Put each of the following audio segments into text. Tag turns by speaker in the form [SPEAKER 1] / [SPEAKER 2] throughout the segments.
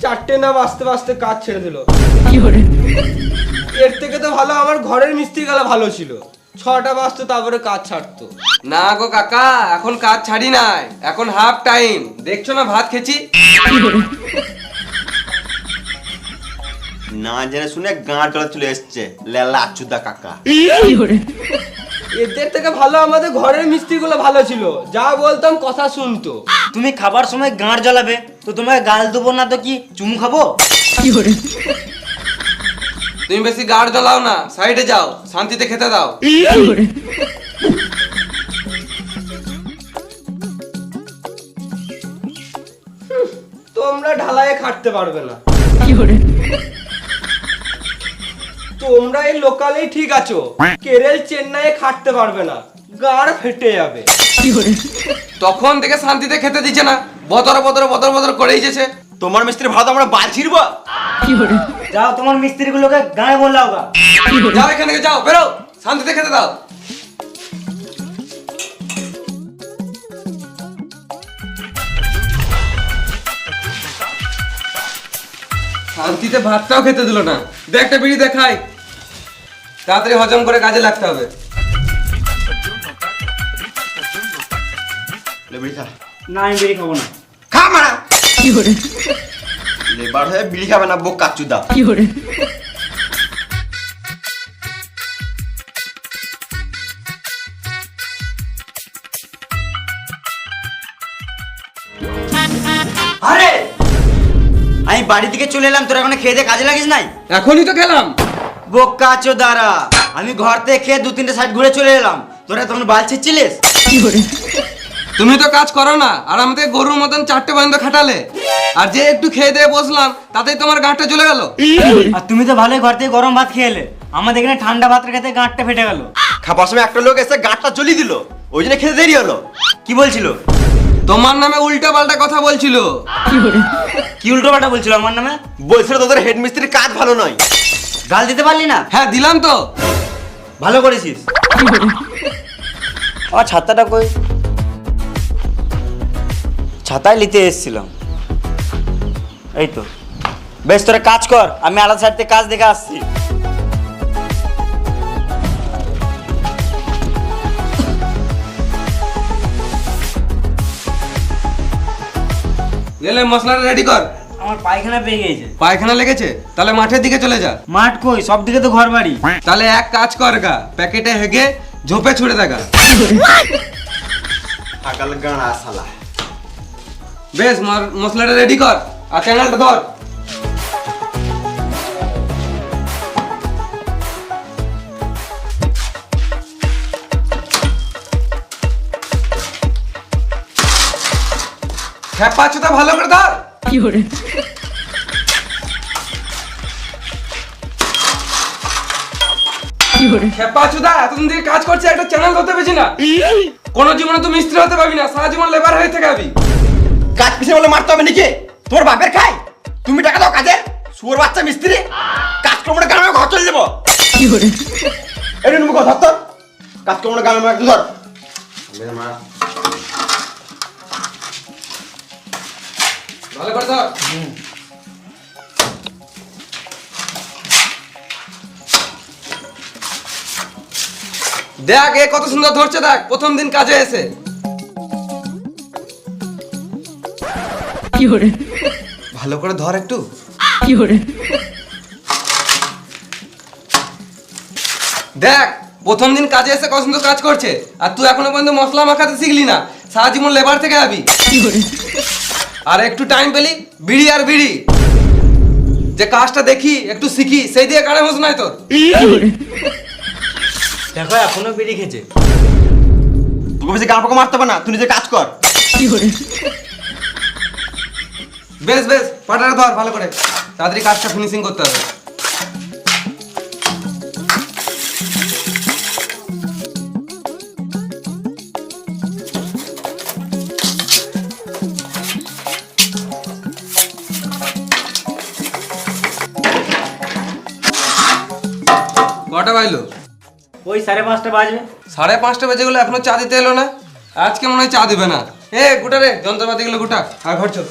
[SPEAKER 1] 4টে না বাজতে বাজতে কাজ ছেড়ে দিল। এর থেকে তো ভালো আমার ঘরের মিস্ত্রি গেলা ভালো ছিল, 6টা বাজতো তারপরে কাজ ছাড়তো।
[SPEAKER 2] না গো কাকা, এখন কাজ ছাড়ি নাই, এখন হাফ টাইম। দেখছো না ভাত খেছি।
[SPEAKER 3] না জেনে শুনে গাঁট গলা চলে এসছে লেলা আচুদা কাকা।
[SPEAKER 1] এদের থেকে ভালো আমাদের ঘরের মিস্ত্রিগুলো ভালো ছিল, যা বলতাম কথা শুনতো।
[SPEAKER 4] তুমি খাবার সময় গাঁট জ্বালাবে তো তোমাকে গাল দেবো না তো কি চুমু খাবো?
[SPEAKER 2] তুমি বেশি গাড় জ্বালাও না, সাইডে যাও, শান্তিতে খেতে দাও।
[SPEAKER 1] তোমরা ঢালাইয়ে খাটতে পারবে না, তোমরা এই লোকালেই ঠিক আছো, কেরল চেন্নাইয়ে খাটতে পারবে না, গাড় ফেটে যাবে।
[SPEAKER 2] তখন থেকে শান্তিতে খেতে দিচ্ছে না, বদর বদর বদর বদর করেই যেছে।
[SPEAKER 3] তোমার মিস্ত্রি ভালো, আমরা বাল ছিড়বো।
[SPEAKER 4] যাও তোমার মিস্ত্রি গুলোকে গায়ে বললাও গা।
[SPEAKER 2] যাও এখান থেকে, যাও, বেরো, শান্তিতে খেতে দাও। শান্তিতে ভাতটাও খেতে দিল না। দে একটা বিড়ি দেখাই, তাড়াতাড়ি হজম করে কাজে লাগতে হবে।
[SPEAKER 3] লে বিড়ি খা।
[SPEAKER 4] না আমি বেরিয়ে খাবো না।
[SPEAKER 3] খা মারা। লেবার হয়ে বিড়ি খাবে না, বোক কাচুদা।
[SPEAKER 4] আরে আমি বাড়ি থেকে চলে এলাম, তোরা এখন খেয়ে দিয়ে কাজে লাগিস নাই?
[SPEAKER 2] এখনই তো খেলাম।
[SPEAKER 4] বোকা চোদারা, আমি ঘর থেকে খেয়ে 2-3টে সাইড ঘুরে চলে এলাম, তোরা তখন বাল ছিচ্ছিলিস।
[SPEAKER 2] তুমি তো কাজ করো না, আর আমাদের গরুর মতন 4টে পর্যন্ত খাটালে, আর যে একটু খেয়ে দিয়ে বসলাম তাতেই তোমার গাঁটটা চলে গেল।
[SPEAKER 4] আর তুমি তো ভালোই ঘর থেকে গরম ভাত খেয়ে এলে, আমাদের এখানে ঠান্ডা ভাত খেতে গাঁটটা ফেটে গেল।
[SPEAKER 3] খাবার সময় একটা লোক এসে গাঁটটা জ্বলিয়ে দিল, ওই জন্য খেতে দেরি হলো।
[SPEAKER 4] কি বলছিল?
[SPEAKER 2] তোমার নামে উল্টা পাল্টা কথা বলছিল।
[SPEAKER 4] কি উল্টো পাল্টা বলছিল আমার নামে?
[SPEAKER 3] বলছিল তোদের হেড মিস্ত্রির কাজ ভালো নয়।
[SPEAKER 4] গাল দিতে পারলি না?
[SPEAKER 2] হ্যাঁ দিলাম তো।
[SPEAKER 4] ভালো করেছিস। আমার ছাতাটা কই? ছাতায় নিতে এসেছিলাম। এই তো। বেশ, তোরা কাজ কর, আমি আলাদা সাইড থেকে কাজ দেখে আসছি।
[SPEAKER 2] লে মশলাটা রেডি কর।
[SPEAKER 4] আমার পায়খানা পেয়ে গেছে।
[SPEAKER 2] পায়খানা লেগেছে? তাহলে মাঠের দিকে চলে যা।
[SPEAKER 4] মাঠ কই? সব দিকে তো ঘর বাড়ি।
[SPEAKER 2] তাহলে এক কাজ কর গা, প্যাকেটে হেগে ঝোপে ছুড়ে দেখা।
[SPEAKER 3] আকাল গাঁড়া শালা।
[SPEAKER 2] বেশ, মশলাটা রেডি কর আর চ্যানেলটা ধর। খেপা চোদা ভালো করে ধর। খেপা চোদা, এতদিন থেকে কাজ করছে, একটা চ্যানেল ধরতে পেরেছি না। কোনো জীবনে তুমি মিস্ত্রি হতে পারবি না, সারা জীবন লেবার হয়ে থেকে যাবি।
[SPEAKER 3] কাজ পিছিয়ে বলে মারতে হবে নাকি? তোর বাপের খাই, তুমি টাকা দাও কাজের। শুয়োর বাচ্চা মিস্ত্রি, কাজ করবো না, গ্রামে ঘর চলে যাবো। এটা তুমি ধর তোর কাজ করবো না, গ্রামে ধর।
[SPEAKER 2] ভালো করে ধর। দেখ এ কত সুন্দর ধরছে, দেখ প্রথম দিন কাজে এসে। ভালো করে ধর একটু। দেখ প্রথম দিন কাজে এসে কত সুন্দর কাজ করছে, আর তুই এখনো পর্যন্ত মশলা মাখাতে শিখলি না, সারা জীবন লেবার থেকে যাবি। আর একটু টাইম পেলি বিড়ি আর বিড়ি, যে কাজটা দেখি একটু শিখি, সেই দিয়ে কানে হোস নাই তোর।
[SPEAKER 4] দেখো এখনো বেড়ে খেছে।
[SPEAKER 3] তোকে বেশি গাঁ পাকা মারতে হবে না, তুই নিজে কাজ কর।
[SPEAKER 2] বেশ বেশ, পাটাটা ধর ভালো করে, তাড়াতাড়ি কাজটা ফিনিশিং করতে হবে। কটা বাজলো?
[SPEAKER 4] ওই 5:30 বাজবে।
[SPEAKER 2] 5:30 বেজে গেলো, এখনো চা দিতে এলো না। আজকে মনে হয় চা দিবে না। এ গুটা রে, যন্ত্রপাতি গুলো গুটা আর ঘর চল।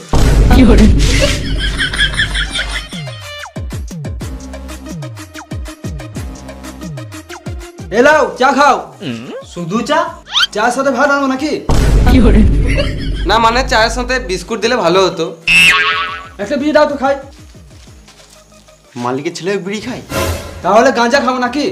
[SPEAKER 5] এলাও চা খাও।
[SPEAKER 4] শুধু চা?
[SPEAKER 5] চার সাথে ভাত আনবো নাকি?
[SPEAKER 2] না মানে চায়ের সাথে বিস্কুট দিলে ভালো হতো।
[SPEAKER 5] একটা বিড়ি দাও তো খাই।
[SPEAKER 3] মালিকের ছেলে বিড়ি খায়?
[SPEAKER 5] তাহলে গাঁজা খাবো নাকি?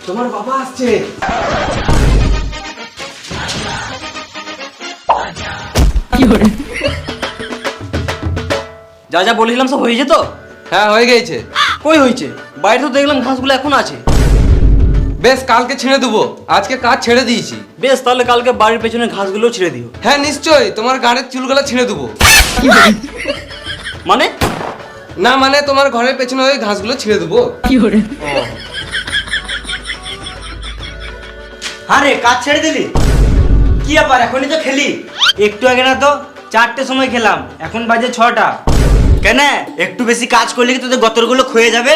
[SPEAKER 3] তোমার বাবা আসছে।
[SPEAKER 4] যা যা বলেছিলাম সব হয়ে যেত?
[SPEAKER 2] হ্যাঁ হয়ে গেছে।
[SPEAKER 4] কই হয়েছে? বাইরে তো দেখলাম ঘাসগুলো এখন আছে।
[SPEAKER 2] বেশ কালকে ছেড়ে দেবো, আজকে কাজ ছেড়ে দিয়েছি।
[SPEAKER 4] বেশ তাহলে কালকে বাড়ির পেছনে ঘাসগুলো ছেড়ে দিও।
[SPEAKER 2] হ্যাঁ নিশ্চয়ই, তোমার গাড়ির চুলগুলো ছেড়ে দেবো।
[SPEAKER 4] মানে?
[SPEAKER 2] না মানে তোমার ঘরের পেছনে ওই ঘাসগুলো ছেড়ে দেবো।
[SPEAKER 4] আরে কাজ ছেড়ে দিলি? কি ব্যাপার, এখনই তো খেলি? একটু আগে না তো 4টের সময় খেলাম, এখন বাজে 6টা। কেন একটু বেশি কাজ করলে কি তোদের গতরগুলো ক্ষয়ে যাবে?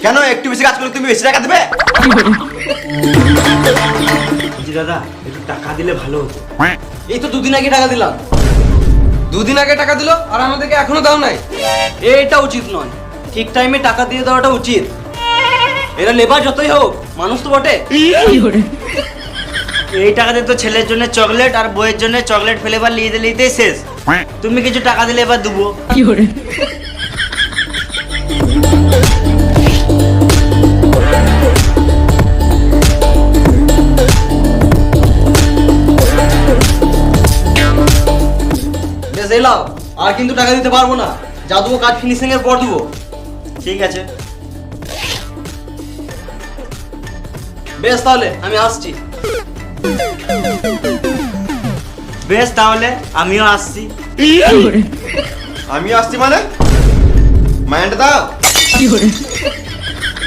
[SPEAKER 3] কেন একটু বেশি কাজ করলে তুমি বেশি টাকা দেবে?
[SPEAKER 4] জি দাদা, একটু টাকা দিলে ভালো হতো। এই তো 2 দিন আগে টাকা দিলাম।
[SPEAKER 2] 2 দিন আগে টাকা দিলো আর আমাদেরকে এখনো দাও নাই।
[SPEAKER 4] এটা উচিত নয়, ঠিক টাইমে টাকা দিয়ে দেওয়াটা উচিত। এরা লেবার যতই হোক মানুষ তো বটে। এই টাকা দিয়ে তো ছেলের জন্য চকলেট আর বইয়ের জন্য চকলেট ফ্লেভার নিয়ে দিলেই শেষ। তুমি কিছু টাকা দিলে এবার দেবো। বেশ এলাও, আর কিন্তু টাকা দিতে পারবো না। যা দেবো কাজ ফিনিশিং এর পর দেবো। ঠিক আছে বেশ, তাহলে আমি আসছি। বেশ তাহলে আমিও আসছি।
[SPEAKER 3] আমি আসছি মানে? মাইন্ড দাও।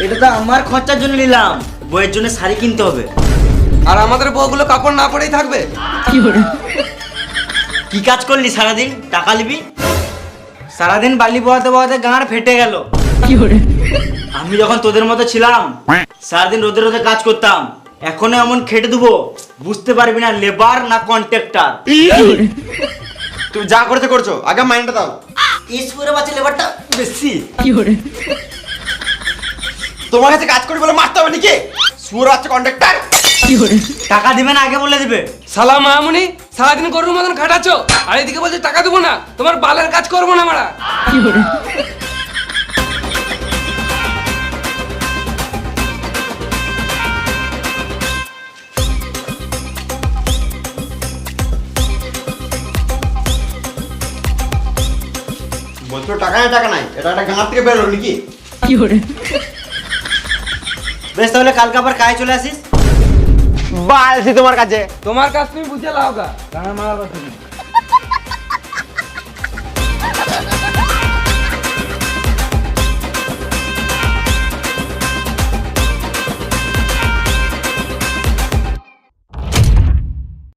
[SPEAKER 4] এটা তো আমার খরচার জন্য নিলাম, বইয়ের জন্য শাড়ি কিনতে হবে।
[SPEAKER 2] আর আমাদের বউগুলো কাপড় না পরেই থাকবে।
[SPEAKER 4] কি কাজ করলি সারাদিন? টাকা নিবি? সারাদিন বালি বয়াতে বয়াতে গাঁড় ফেটে গেল। আমি যখন তোদের মতো ছিলাম সারাদিন রোদে রোদে কাজ করতাম, এখনো এমন খেটে দেবো বুঝতে পারবি না লেবার না কন্ট্রাক্টর।
[SPEAKER 3] তুমি যা করতে করছো, আগে মাইন্ডটা দাও।
[SPEAKER 4] ইসপুরে বাচ্চা লেবারটা বেশি।
[SPEAKER 3] তোমার কাছে কাজ করি বলে মারতে হবে নাকি? সুর বাচ্চা কন্ট্রাক্টর।
[SPEAKER 4] টাকা দিবে না আগে বলে দিবে?
[SPEAKER 2] সালা মামুনি, সারাদিন গরুর মতন খাটাচ্ছ আর এদিকে বলছে টাকা দেবো না। তোমার বালের কাজ করবো না মারা।
[SPEAKER 3] বলছো টাকা নাই টাকা নাই, এটা একটা গাঁ থেকে বেরোলো নাকি?
[SPEAKER 4] বেশ তাহলে কালকে আবার কাজে চলে আসিস।
[SPEAKER 3] বালছি তোমার কাছে।
[SPEAKER 2] তোমার কাজ তুমি বুঝে লাও গা।